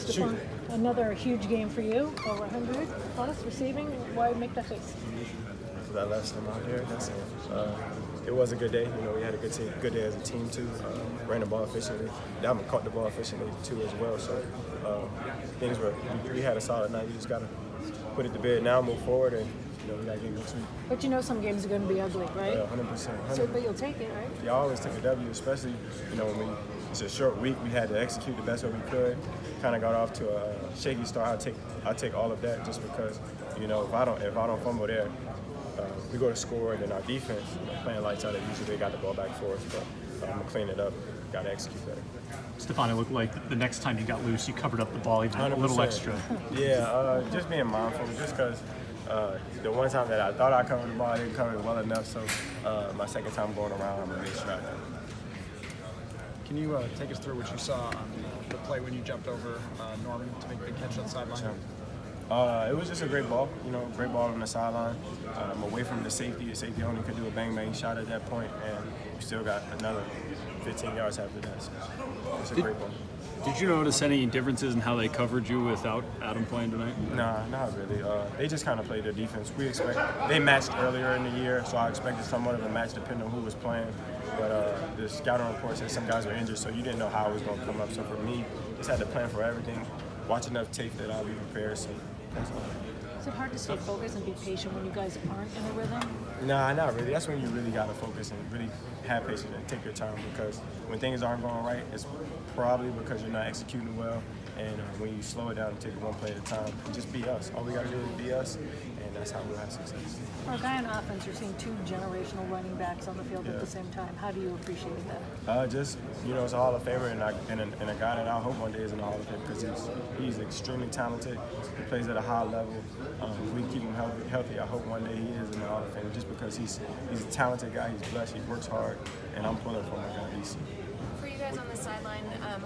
Stefon, another huge game for you, over 100 plus receiving. Why make that face? I left them out there. That's it. It was a good day. We had a good day as a team too. Ran the ball efficiently. Dalvin caught the ball efficiently too as well. So we had a solid night. We just gotta put it to bed now, move forward, and we gotta get next week. But some games are going to be ugly, right? Yeah, 100%. So, but you'll take it, right? Yeah, I always take a W, especially when it's a short week. We had to execute the best way we could. Kind of got off to a shaky start. I take all of that just because if I don't fumble there. We go to score, and then our defense, playing lights out, usually they got the ball back for us. But I'm going to clean it up. Got to execute better. Stefon, it looked like the next time you got loose, you covered up the ball even 100%. A little extra. Yeah, just being mindful, just because the one time that I thought I covered the ball, I didn't cover it well enough. So my second time going around, I'm going to make sure I do. Can you take us through what you saw on the play when you jumped over Norman to make a big catch on the sideline? Sure. It was just a great ball, great ball on the sideline. Away from the safety. The safety only could do a bang shot at that point, and we still got another 15 yards after that. So it's a great ball. Did you notice any differences in how they covered you without Adam playing tonight? Nah, not really. They just kind of played their defense. They matched earlier in the year, so I expected somewhat of a match depending on who was playing. But the scouting report said some guys were injured, so you didn't know how it was going to come up. So for me, just had to plan for everything, watch enough tape that I'll be prepared. So that's all. Is it hard to stay focused and be patient when you guys aren't in a rhythm? Nah, not really. That's when you really got to focus and really have patience and take your time, because when things aren't going right, it's probably because you're not executing well. And when you slow it down and take it one play at a time, just be us. All we got to do is be us, and that's how we'll have success. For a guy on offense, you're seeing two generational running backs on the field at the same time. How do you appreciate that? It's a Hall of Famer and a guy that I hope one day is in the Hall of Fame, because he's extremely talented. He plays at a high level. If we keep him healthy, I hope one day he is in the Hall of Fame, just because he's a talented guy. He's blessed. He works hard, and I'm pulling for my guy, DC. For you guys on the sideline,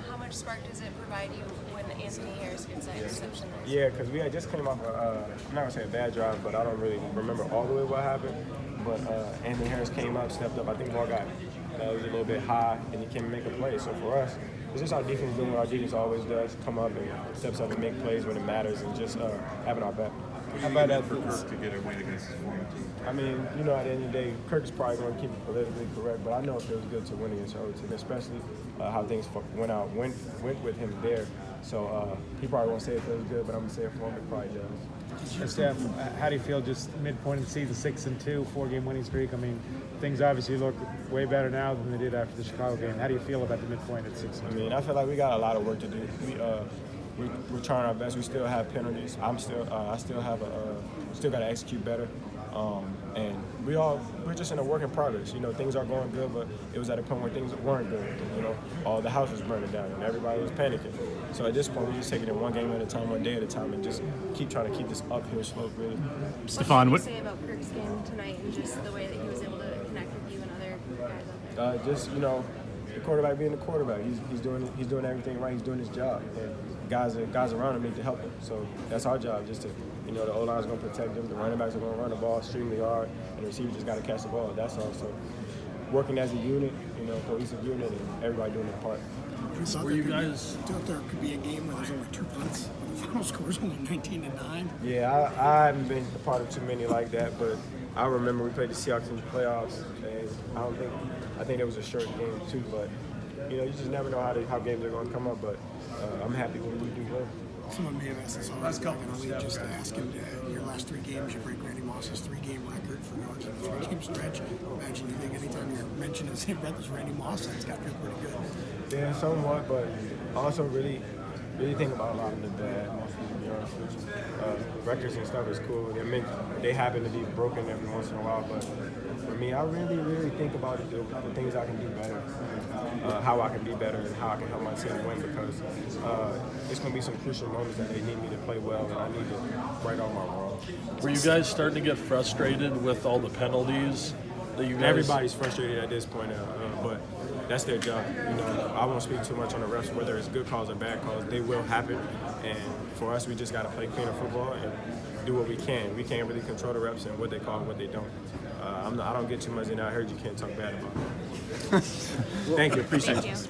how much spark does it provide you when Anthony Harris gets that interception? Yeah, because we had just came off I'm not going to say a bad drive, but I don't really remember all the way what happened. But Anthony Harris came up, stepped up. I think the ball got was a little bit high, and he came and make a play. So for us, it's just our defense doing what our defense always does, come up and steps up and make plays when it matters, and just having our back. How about that for Kirk to get a win against his former team? I mean, at the end of the day, Kirk is probably going to keep it politically correct, but I know it feels good to win against our old team, especially how things went with him there. So he probably won't say it feels good, but I'm going to say it for him, it probably does. Steph, how do you feel just midpoint in the season, 6-2, 4-game winning streak? I mean, things obviously look way better now than they did after the Chicago game. How do you feel about the midpoint at 6-2? I mean, I feel like we got a lot of work to do. We're trying our best. We still have penalties. I still got to execute better. And we're just in a work in progress. Things are going good, but it was at a point where things weren't good. All the house was burning down and everybody was panicking. So at this point, we're just taking it one game at a time, one day at a time, and just trying to keep this uphill slope, really. Stefon, what did you say about Kirk's game tonight and just the way that he was able to connect with you and other guys out there? The quarterback being the quarterback. He's doing everything right. He's doing his job. And guys around him need to help him. So that's our job, just to, the O-line is going to protect him, the running backs are going to run the ball extremely hard, and the receiver just got to catch the ball. That's all. So working as a unit, cohesive unit, and everybody doing their part. Were you guys thought there could be a game where there's only 2 punts, but the final score is only 19-9? Yeah, I haven't been a part of too many like that, but I remember we played the Seahawks in the playoffs, and I think it was a short game too, but you just never know how games are going to come up, but I'm happy when we do well. Someone may have asked this already. Last couple of weeks, just asking your last 3 games, you break Randy Moss's 3-game record for yards in a 3-game stretch. Imagine you think anytime you're mentioned in the same breath as Randy Moss, that's got to feel pretty good. Yeah, somewhat, but also really think about a lot of the bad, to be honest with you. Records and stuff is cool. They happen to be broken every once in a while, but for me, I really think about the things I can do better, how I can be better, and how I can help my team win, because it's going to be some crucial moments that they need me to play well, and I need to right all my wrongs. Were you guys starting to get frustrated with all the penalties that you guys? Everybody's frustrated at this point, but that's their job. I won't speak too much on the refs, whether it's good calls or bad calls. They will happen, and for us, we just got to play cleaner football and do what we can. We can't really control the refs and what they call and what they don't. I don't get too much in. I heard you can't talk bad about it. Thank you. Appreciate it.